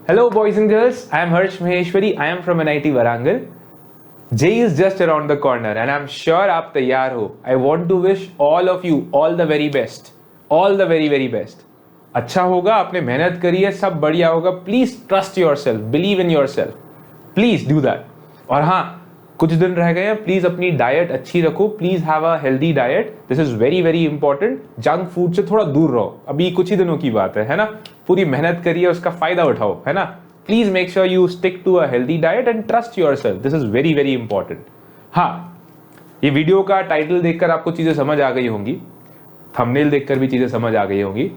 Hello, boys and girls. I am Harsh Maheshwari. I am from NIT Warangal. JEE is just around the corner, and I'm sure आप तैयार हो. I want to wish all of you all the very best. All the very very best. अच्छा होगा, आपने मेहनत करी है, सब बढ़िया होगा. Please trust yourself. Believe in yourself. Please do that. और हाँ, कुछ दिन रह गए हैं. प्लीज अपनी डाइट अच्छी रखो. Please have a healthy diet. This is very very important. Junk food से थोड़ा दूर रहो. अभी कुछ ही दिनों की बात है ना. पूरी मेहनत करिए, उसका फायदा उठाओ, है ना. Please make sure you stick to a healthy diet and trust yourself. This is very very important. हाँ, ये वीडियो का टाइटल देखकर आपको चीजें समझ आ गई होंगी, थंबनेल देखकर भी चीजें समझ आ गई होंगी.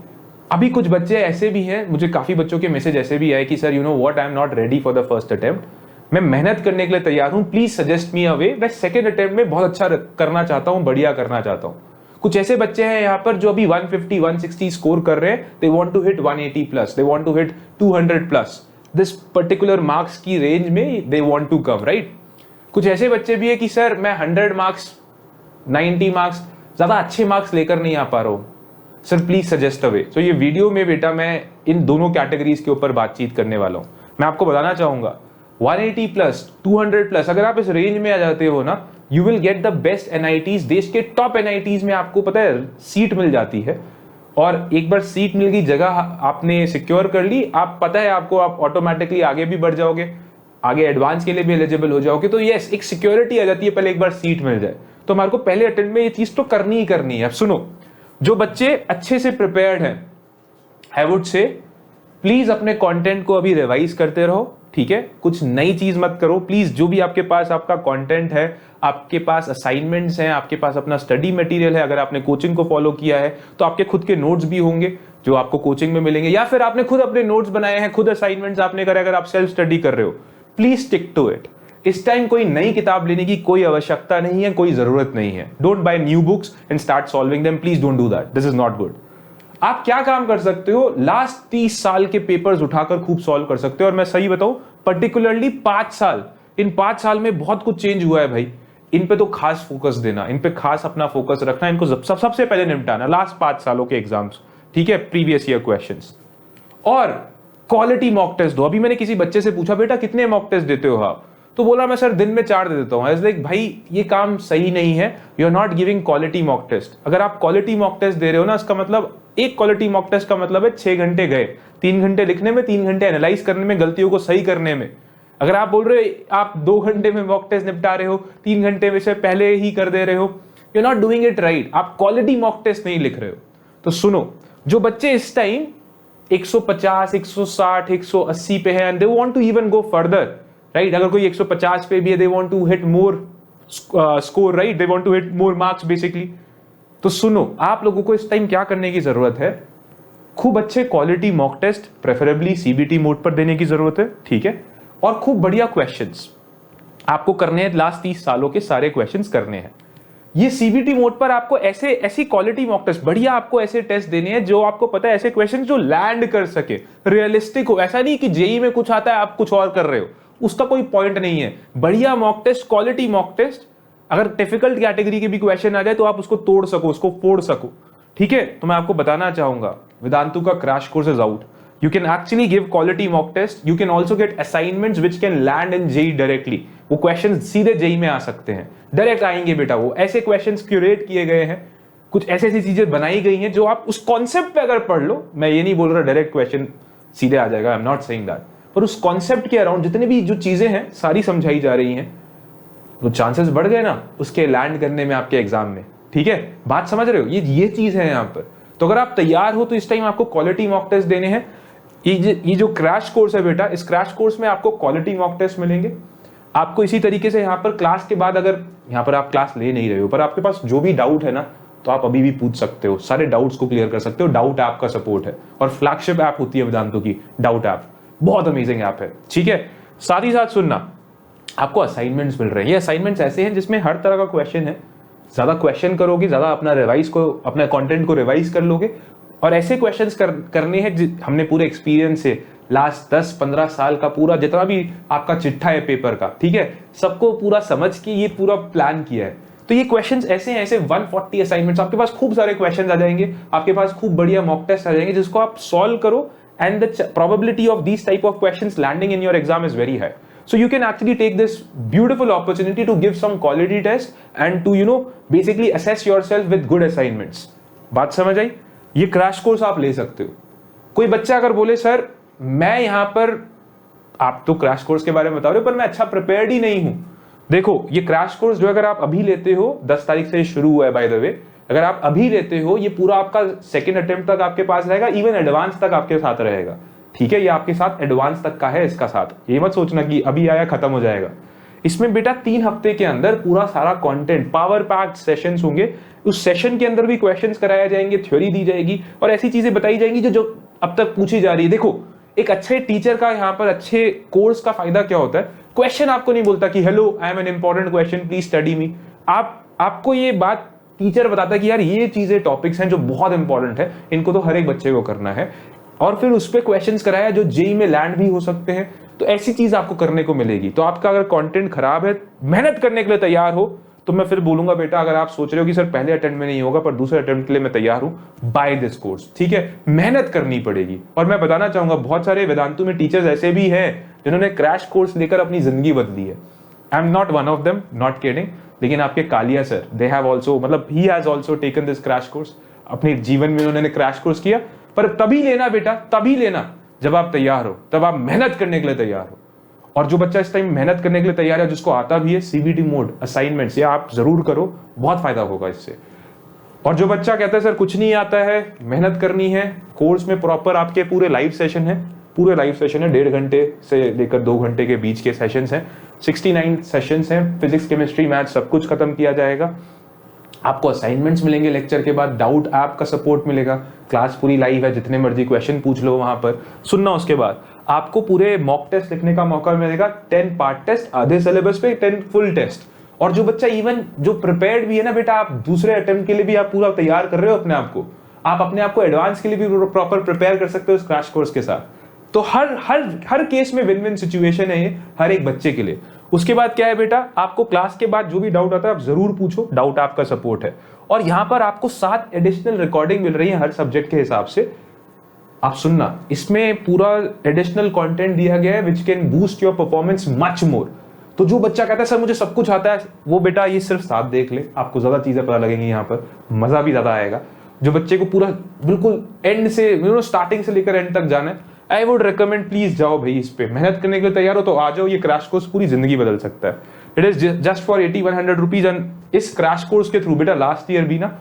अभी कुछ बच्चे ऐसे भी हैं, मुझे काफी बच्चों के मैसेज ऐसे भी आए कि sir you know what, I am not ready for the first attempt. मैं मेहनत करने के लिए तैयार हूं, प्लीज सजेस्ट मी अ वे. मैं सेकंड अटेम्प्ट में बहुत अच्छा करना चाहता हूं, बढ़िया करना चाहता हूं. कुछ ऐसे बच्चे हैं यहाँ पर जो अभी 150 160 स्कोर कर रहे हैं. They want to hit 180 plus, they want to hit 200 plus. This particular marks की रेंज में they want to come, right. कुछ ऐसे बच्चे भी है कि सर मैं 100 मार्क्स 90 मार्क्स ज्यादा अच्छे मार्क्स लेकर नहीं आ पा रहा हूं. सर प्लीज सजेस्ट अ वे. सो ये वीडियो में बेटा मैं इन दोनों कैटेगरीज के ऊपर बातचीत करने वाला हूं. मैं आपको बताना चाहूंगा 180 प्लस 200 प्लस अगर आप इस रेंज में आ जाते हो ना, you will get the best NITs. देश के टॉप एनआईटीज में आपको पता है सीट मिल जाती है. और एक बार सीट मिल गई, जगह आपने सिक्योर कर ली, आप पता है आपको, आप ऑटोमेटिकली आगे भी बढ़ जाओगे, आगे एडवांस के लिए भी एलिजिबल हो जाओगे. तो यस, एक सिक्योरिटी आ जाती है पहले एक बार सीट मिल जाए. तो हमारे को पहले अटेम्प्ट में ये चीज तो करनी ही करनी है. अब सुनो, जो बच्चे अच्छे से प्रिपेयर्ड हैं, आई वुड से प्लीज अपने कंटेंट को अभी रिवाइज करते रहो. ठीक है, कुछ नई चीज मत करो प्लीज. जो भी आपके पास आपका कंटेंट है, आपके पास असाइनमेंट्स हैं, आपके पास अपना स्टडी मटेरियल है, अगर आपने कोचिंग को फॉलो किया है तो आपके खुद के नोट्स भी होंगे जो आपको कोचिंग में मिलेंगे, या फिर आपने खुद अपने नोट्स बनाए हैं, खुद असाइनमेंट्स आपने करे, अगर आप सेल्फ स्टडी कर रहे हो. Please stick to it. इस टाइम कोई नई किताब लेने की कोई आवश्यकता नहीं है, कोई जरूरत नहीं है. Don't buy new books and start solving them. Please don't do that. This is not good. आप क्या काम कर सकते हो, लास्ट 30 साल के पेपर्स उठाकर खूब सॉल्व कर सकते हो. और मैं सही बताऊं, पर्टिकुलरली 5 साल, इन 5 साल में बहुत कुछ चेंज हुआ है भाई. इन पे तो खास फोकस देना, इन पे खास अपना फोकस रखना, इनको सबसे पहले निपटाना लास्ट 5 सालों के एग्जाम्स. ठीक है, प्रीवियस ईयर क्वेश्चंस. और क्वालिटी मॉक टेस्ट दो. अभी मैंने किसी बच्चे से पूछा, बेटा कितने मॉक टेस्ट देते हो आप? तो बोला मैं सर दिन में 4 दे देता हूं. लाइक भाई ये काम सही नहीं है. You are not giving quality mock test. अगर आप क्वालिटी मॉक टेस्ट दे रहे हो ना, इसका मतलब एक क्वालिटी मॉक टेस्ट का मतलब है 6 घंटे गए, 3 घंटे लिखने में, 3 घंटे एनालाइज करने में, गलतियों को सही करने में. अगर आप बोल रहे हो आप 2 घंटे में मॉक टेस्ट निपटा रहे हो, 3 घंटे में से पहले ही कर दे रहे हो, you are not doing it right. आप क्वालिटी मॉक टेस्ट नहीं लिख रहे हो. तो सुनो, जो बच्चे इस टाइम 150 160 180 पे है and they want to even go further, right. अगर कोई 150 पे भी है, they want to hit more score, right, they want to hit more marks basically. तो सुनो, आप लोगों को इस टाइम क्या करने की जरूरत है, खूब अच्छे quality mock test preferably CBT mode पर देने की जरूरत है. ठीक है, और खूब बढ़िया क्वेश्चंस आपको करने हैं. लास्ट 30 सालों के सारे क्वेश्चंस करने हैं. ये सीबीटी मोड पर आपको ऐसी क्वालिटी मॉक टेस्ट, बढ़िया आपको ऐसे टेस्ट देने हैं जो आपको पता है, ऐसे क्वेश्चन जो लैंड कर सके, रियलिस्टिक हो. ऐसा नहीं कि जेई में कुछ आता है आप कुछ और कर रहे हो, उसका कोई पॉइंट नहीं है. बढ़िया mock test, quality mock test. अगर डिफिकल्ट कैटेगरी के भी क्वेश्चन आ जाए तो आप उसको तोड़ सको, उसको फोड़ सको. ठीक है, तो मैं आपको बताना चाहूंगा, वेदांतु का crash course is out. You can actually give quality mock test. You can also get assignments which can land in JEE directly. वो questions सीधे JEE में आ सकते हैं, डायरेक्ट आएंगे बेटा. वो ऐसे questions क्यूरेट किए गए हैं, कुछ ऐसी ऐसी चीजें बनाई गई हैं जो आप उस कॉन्सेप्ट पे अगर पढ़ लो, मैं ये नहीं बोल रहा डायरेक्ट क्वेश्चन सीधे आ जाएगा, आई एम नॉट सेइंग दैट, पर उस कॉन्सेप्ट के अराउंड जितने भी जो चीजें हैं सारी समझाई जा रही हैं, तो चांसेस बढ़ गए ना उसके लैंड करने में आपके एग्जाम में. ठीक है, बात समझ रहे हो, ये चीज है यहाँ पर. तो अगर आप तैयार हो तो इस टाइम आपको क्वालिटी मॉक टेस्ट देने हैं. ये जो क्रैश कोर्स है बेटा, इस क्रैश कोर्स में आपको क्वालिटी मॉक टेस्ट मिलेंगे. आपको इसी तरीके से यहाँ पर क्लास के बाद, अगर यहाँ पर आप क्लास ले नहीं रहे हो पर आपके पास जो भी डाउट है ना, तो आप अभी भी पूछ सकते हो, सारे डाउट्स को क्लियर कर सकते हो. डाउट ऐप का सपोर्ट है और फ्लैगशिप ऐप होती है वेदांतु की डाउट ऐप, बहुत अमेजिंग ऐप है. ठीक है, साथ ही साथ सुनना, आपको असाइनमेंट्स मिल रहे हैं. ये असाइनमेंट्स ऐसे हैं जिसमें हर तरह का क्वेश्चन है. ज्यादा क्वेश्चन करोगे, ज्यादा अपना कंटेंट को रिवाइज कर लोगे. और ऐसे क्वेश्चंस करने हैं, हमने पूरे एक्सपीरियंस से लास्ट 10-15 साल का पूरा जितना भी आपका चिट्ठा है पेपर का, ठीक है, सबको पूरा समझ के ये पूरा प्लान किया है. तो ये क्वेश्चंस ऐसे हैं, ऐसे 140 असाइनमेंट्स, आपके पास खूब सारे क्वेश्चंस आ जाएंगे, आपके पास खूब बढ़िया मॉक टेस्ट आ जाएंगे जिसको आप सॉल्व करो and the probability of these type of questions landing in your exam is very high. So you can actually take this beautiful opportunity to give some quality test and to basically assess yourself with good assignments. बात समझ आई? ये crash course आप ले सकते हो. कोई बच्चा अगर बोले सर मैं यहां पर, आप तो क्रैश कोर्स के बारे में बता रहे हो पर मैं अच्छा प्रिपेयर्ड ही नहीं हूं. देखो ये क्रैश कोर्स जो अगर आप अभी लेते हो, 10 तारीख से शुरू हुआ है बाय द वे, अगर आप अभी लेते हो ये पूरा आपका सेकंड अटेम्प्ट तक आपके पास रहेगा, इवन एडवांस तक आपके साथ रहेगा. ठीक है, ये आपके साथ एडवांस तक का है इसका साथ. ये मत सोचना कि अभी आया खत्म हो जाएगा. इसमें बेटा 3 हफ्ते के अंदर पूरा सारा कंटेंट, पावर पैक्ड सेशंस होंगे. उस सेशन के अंदर भी क्वेश्चंस कराए जाएंगे, थ्योरी दी जाएगी और ऐसी चीजें बताई जाएंगी जो अब तक पूछी जा रही है. देखो एक अच्छे टीचर का यहाँ पर अच्छे कोर्स का फायदा क्या होता है, क्वेश्चन आपको नहीं बोलता कि hello I am an important question please study me. आपको ये बात टीचर बताता है कि यार ये चीजें टॉपिक्स हैं जो बहुत इंपॉर्टेंट है, इनको तो हर एक बच्चे को करना है, और फिर उस पर क्वेश्चंस कराया जो जेई में लैंड भी हो सकते हैं. तो ऐसी चीज आपको करने को मिलेगी. तो आपका अगर कंटेंट खराब है, मेहनत करने के लिए तैयार हो, तो मैं फिर बोलूंगा बेटा अगर आप सोच रहे हो कि सर पहले अटेम्प्ट में नहीं होगा पर दूसरे अटेम्प्ट के लिए मैं तैयार हूं, बाय दिस कोर्स. ठीक है, मेहनत करनी पड़ेगी. और मैं बताना चाहूंगा बहुत सारे वेदांतु में टीचर्स ऐसे भी हैं जिन्होंने क्रैश कोर्स लेकर अपनी जिंदगी बदली है. I am not one of them, not kidding. लेकिन आपके Kaliya sir, they have also, मतलब he has also taken this crash course. अपने जीवन में उन्होंने क्रैश कोर्स किया. पर तभी लेना बेटा, तभी लेना जब आप तैयार हो, तब आप मेहनत करने के लिए तैयार हो. और जो बच्चा इस टाइम मेहनत करने के लिए तैयार है, जिसको आता भी है, सीबीटी मोड असाइनमेंट्स ये आप जरूर करो, बहुत फायदा होगा इससे. और जो बच्चा कहता है सर कुछ नहीं आता है, मेहनत करनी है, कोर्स में प्रॉपर आपके पूरे लाइव सेशन है, पूरे लाइव सेशन है, 1.5 घंटे से लेकर 2 घंटे के बीच के सेशंस हैं. 69 सेशंस हैं, फिजिक्स केमिस्ट्री मैथ सब कुछ खत्म किया जाएगा. आपको असाइनमेंट्स मिलेंगे लेक्चर के बाद, डाउट ऐप का सपोर्ट मिलेगा, क्लास पूरी लाइव है, जितने मर्जी क्वेश्चन पूछ लो वहां पर सुनना. उसके बाद आपको पूरे मॉक टेस्ट लिखने का मौका मिलेगा, 10 पार्ट टेस्ट आधे सिलेबस पे, 10 फुल टेस्ट. और जो बच्चा इवन जो प्रिपेयर्ड भी है ना बेटा, आप दूसरे अटेम्प्ट के लिए भी आप पूरा तैयार कर रहे हो अपने आप को, आप अपने आप को एडवांस के लिए भी प्रॉपर प्रिपेयर कर सकते हो इस क्रैश कोर्स के साथ. तो हर केस में विन विन सिचुएशन है ये हर एक बच्चे के लिए. उसके बाद क्या है बेटा, आपको क्लास के बाद जो भी डाउट आता है आप जरूर पूछो, डाउट आपका सपोर्ट है. और यहां पर आपको 7 एडिशनल रिकॉर्डिंग मिल रही है हर सब्जेक्ट के हिसाब से. आप सुनना, इसमें पूरा एडिशनल कंटेंट दिया गया है which can boost your performance much more. तो जो बच्चा कहता है सर मुझे सब कुछ आता है, वो बेटा ये सिर्फ 7 देख ले, आपको ज्यादा चीजें पता लगेंगी, यहाँ पर मजा भी ज्यादा आएगा. जो बच्चे को पूरा बिल्कुल एंड से स्टार्टिंग से लेकर एंड तक जाना है, आई वुड रिकमेंड प्लीज जाओ भाई, इस पे मेहनत करने के लिए तैयार हो तो आ जाओ. ये क्रैश कोर्स पूरी जिंदगी बदल सकता है. It is just for 80-100 rupees. And इस क्रैश कोर्स के थ्रू बेटा लास्ट ईयर भी ना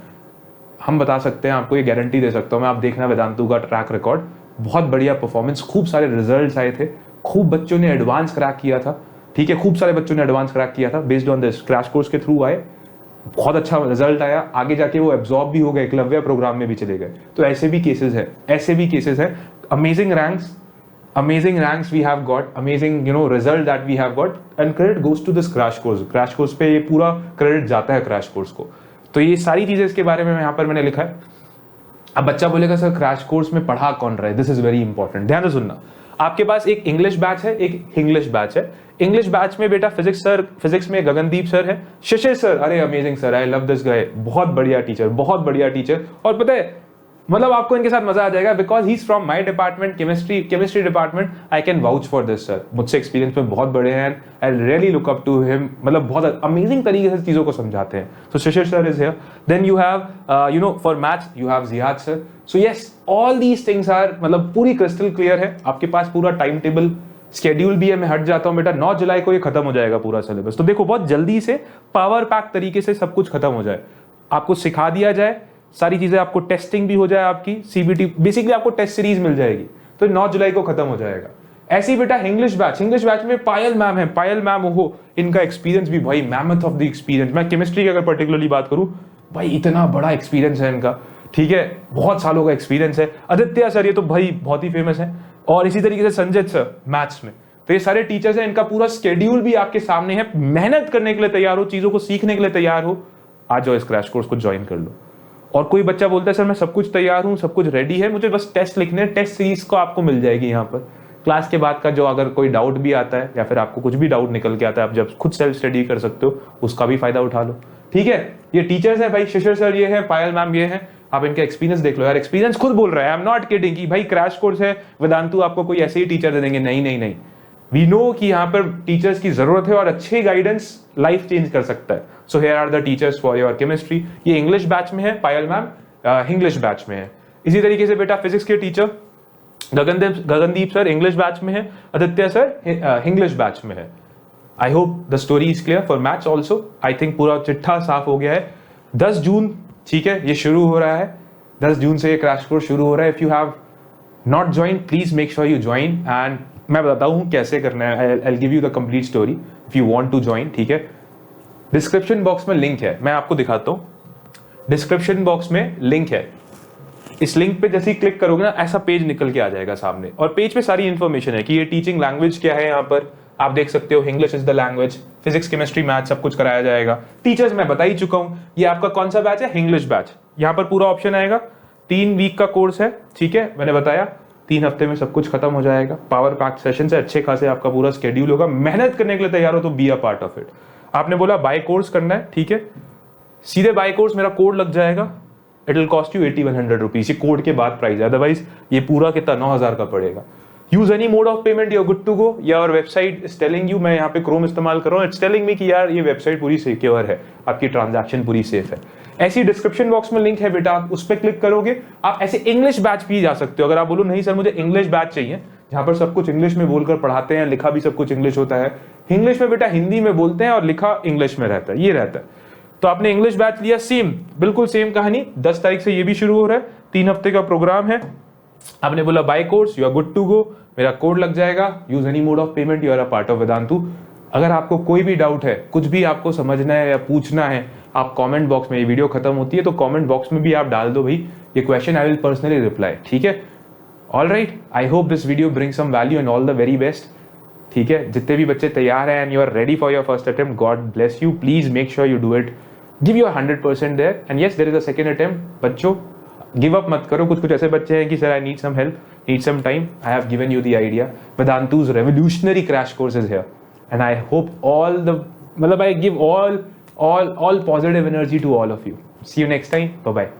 हम बता सकते हैं, आपको ये गारंटी दे सकता हूं मैं, आप देखना वेदांतु का ट्रैक रिकॉर्ड, बहुत बढ़िया परफॉर्मेंस, खूब सारे रिजल्ट्स आए थे, खूब बच्चों ने एडवांस क्रैक किया था. ठीक है, खूब सारे बच्चों ने एडवांस क्रैक किया था based on this crash course के थ्रू आए, बहुत अच्छा रिजल्ट आया. आगे जाके वो एब्जॉर्ब भी हो गए, एकलव्य प्रोग्राम में भी चले गए. तो ऐसे भी केसेस है, ऐसे भी केसेस है. Amazing ranks we have got, amazing result that we have got, and credit goes to this crash course. Crash course पे ये पूरा क्रेडिट जाता है क्रैश कोर्स को. तो ये सारी चीजें इसके बारे में यहाँ पर मैंने लिखा है. अब बच्चा बोलेगा सर क्रैश कोर्स में पढ़ा कौन रहा है, दिस इज वेरी इंपॉर्टेंट. ध्यान से सुनना, आपके पास एक इंग्लिश बैच है, एक इंग्लिश बैच है. इंग्लिश बैच में बेटा फिजिक्स में गगनदीप सर है, शिशिर सर, अरे amazing sir, I love this guy, बहुत बढ़िया टीचर, बहुत बढ़िया टीचर. और पता है मतलब आपको इनके साथ मजा आ जाएगा, because he is from my department, chemistry department. I can vouch for this sir, मुझसे एक्सपीरियंस में बहुत बड़े हैं. I really look up to him, मतलब बहुत अमेजिंग तरीके से चीजों को समझाते हैं. So Shishir sir is here. Then you have for maths you have Jihad sir. So yes, all these things are, मतलब पूरी क्रिस्टल क्लियर है. आपके पास पूरा टाइम टेबल स्केड्यूल भी है. मैं हट जाता हूं बेटा, 9 जुलाई को ये खत्म हो जाएगा पूरा सिलेबस. तो देखो बहुत जल्दी से पावर पैक तरीके से सब कुछ खत्म हो जाए, आपको सिखा दिया जाए सारी चीजें, आपको टेस्टिंग भी हो जाए, आपकी सीबीटी बेसिकली आपको टेस्ट सीरीज मिल जाएगी. तो 9 जुलाई को खत्म हो जाएगा. ऐसे ही बेटा इंग्लिश बैच में पायल मैम है, पायल मैम हो, इनका एक्सपीरियंस भी भाई मैमथ ऑफ द एक्सपीरियंस. मैं केमिस्ट्री की अगर पर्टिकुलरली बात करूं, भाई इतना बड़ा एक्सपीरियंस है इनका. ठीक है, बहुत सालों का एक्सपीरियंस है. आदित्य सर ये तो भाई बहुत ही फेमस है. और इसी तरीके से संजय सर मैथ्स में. तो ये सारे टीचर्स हैं, इनका पूरा स्केड्यूल भी आपके सामने है. मेहनत करने के लिए तैयार हो, चीजों को सीखने के लिए तैयार हो, आ जाओ इस क्रैश कोर्स को ज्वाइन कर लो. और कोई बच्चा बोलता है सर मैं सब कुछ तैयार हूं, सब कुछ रेडी है, मुझे बस टेस्ट लिखने हैं, टेस्ट सीरीज को आपको मिल जाएगी यहाँ पर. क्लास के बाद का जो अगर कोई डाउट भी आता है या फिर आपको कुछ भी डाउट निकल के आता है, आप जब खुद सेल्फ स्टडी कर सकते हो, उसका भी फायदा उठा लो. ठीक है, ये टीचर्स है भाई, शिशिर सर ये है, पायल मैम ये है. आप इनका एक्सपीरियंस देख लो यार, एक्सपीरियंस खुद बोल रहा है, आई एम नॉट किडिंग कि भाई क्रैश कोर्स है वेदांतु आपको कोई ऐसे ही टीचर दे देंगे, नहीं नहीं नहीं, वी नो कि यहाँ पर टीचर्स की जरूरत है और अच्छे गाइडेंस लाइफ चेंज कर सकता है। So here are the teachers for your chemistry. ये इंग्लिश बैच में है, पायल मैम इंग्लिश बैच में है। इसी तरीके से बेटा फिजिक्स के teacher Gagandeep sir English batch में है, आदित्य सर इंग्लिश बैच में है। I hope the story is clear for maths also. I think पूरा चिट्ठा साफ हो गया है। 10 जून ठीक है ये शुरू हो रहा है, 10 जून से ये क्रैश कोर्स शुरू हो रहा है। If you have not join please make sure you join, and मैं बताता हूँ कैसे करना है। I give you the complete story if you want to join, ठीक है। डिस्क्रिप्शन बॉक्स में लिंक है, मैं आपको दिखाता हूँ। डिस्क्रिप्शन बॉक्स में लिंक है, इस लिंक पे जैसे ही क्लिक करोगे ना ऐसा पेज निकल के आ जाएगा सामने, और पेज पे सारी इंफॉर्मेशन है कि ये टीचिंग लैंग्वेज क्या है। यहाँ पर आप देख सकते हो English is the language, physics chemistry math सब कुछ कराया जाएगा। टीचर्स मैं बता ही चुका हूँ। ये आपका कौन सा बैच है? English batch. यहाँ पर पूरा ऑप्शन आएगा। 3 वीक का कोर्स है, ठीक है, मैंने बताया 3 हफ्ते में सब कुछ खत्म हो जाएगा। पावर पैक सेशन से अच्छे खासे आपका पूरा स्केड्यूल होगा। मेहनत करने के लिए तैयार हो तो be a part of it. आपने बोला बाय कोर्स करना है, ठीक है, सीधे बाय कोर्स मेरा कोड लग जाएगा। It will cost you 8100 rupees. ये कोड के बाद प्राइस है, अदरवाइज ये पूरा कितना 9000 का पड़ेगा। Use any mode of payment, you are good to go. Your website is telling you, मैं यहाँ पे क्रोम इस्तेमाल कर रहा हूँ, इट्स टेलिंग मी कि यार ये वेबसाइट पूरी सिक्योर है, आपकी ट्रांजैक्शन पूरी सेफ है। ऐसी डिस्क्रिप्शन बॉक्स में लिंक है बेटा, आप उस पर क्लिक करोगे। आप ऐसे इंग्लिश बैच भी जा सकते हो। अगर आप बोलो नहीं सर मुझे इंग्लिश बैच चाहिए जहां पर सब कुछ इंग्लिश में बोलकर पढ़ाते हैं, लिखा भी सब कुछ इंग्लिश होता है। इंग्लिश में बेटा हिंदी में बोलते हैं और लिखा इंग्लिश में रहता है, ये रहता है। तो आपने इंग्लिश बैच लिया, सेम बिल्कुल सेम कहानी। 10 तारीख से ये भी शुरू हो रहा है, 3 हफ्ते का प्रोग्राम है। आपने बोला buy course, you are good to go, मेरा कोड लग जाएगा। Use any mode of payment, you are a part of Vedantu. अगर आपको कोई भी डाउट है, कुछ भी आपको समझना है या पूछना है, आप कमेंट बॉक्स में, ये वीडियो खत्म होती है तो कमेंट बॉक्स में भी आप डाल दो भाई ये question, I will personally reply, ठीक है। All right, I hope this video bring some value and all the very best, ठीक है। जितने भी बच्चे तैयार हैं and you are ready for your first attempt, God bless you. Please make sure you do it, give your 100% there, and yes there is a second attempt. बच्चों give up मत करो। कुछ ऐसे बच्चे हैं कि sir I need some help, need some time, I have given you the idea. वेदांतु's revolutionary crash course is here, and I hope all the, I give all positive energy to all of you. See you next time. Bye bye.